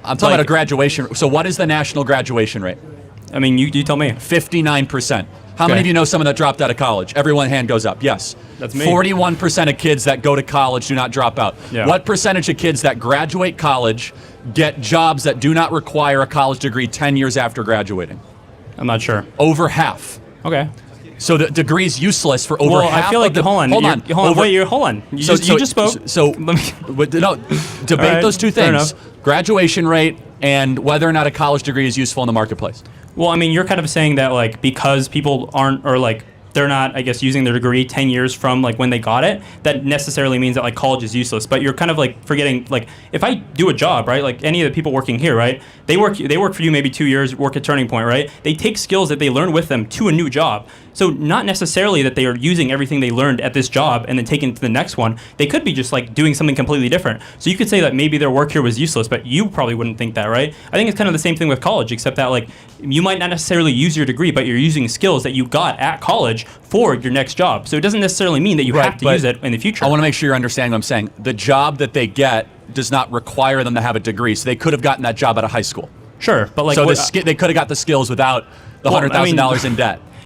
I'm talking about a graduation. So what is the national graduation rate? I mean, you tell me. 59%. How many of you know someone that dropped out of college? Everyone hand goes up. Yes. That's me. 41% of kids that go to college do not drop out. Yeah. What percentage of kids that graduate college get jobs that do not require a college degree 10 years after graduating? I'm not sure. Over half. Okay. So the degree is useless for over half. I feel like hold on. Hold on. You just spoke. So debate those two things: graduation rate and whether or not a college degree is useful in the marketplace. Well, I mean, you're kind of saying that like because people aren't or like they're not, I guess, using their degree 10 years from like when they got it, that necessarily means that like college is useless. But you're kind of like forgetting, like if I do a job, right, like any of the people working here, right, they work for you maybe 2 years, work at Turning Point, right? They take skills that they learn with them to a new job. So not necessarily that they are using everything they learned at this job and then taking it to the next one. They could be just like doing something completely different. So you could say that maybe their work here was useless, but you probably wouldn't think that, right? I think it's kind of the same thing with college, except that like you might not necessarily use your degree, but you're using skills that you got at college for your next job. So it doesn't necessarily mean that you have to use it in the future. I want to make sure you're understanding what I'm saying. The job that they get does not require them to have a degree, so they could have gotten that job out of high school. Sure, but like so they could have got the skills without the $100,000 in debt.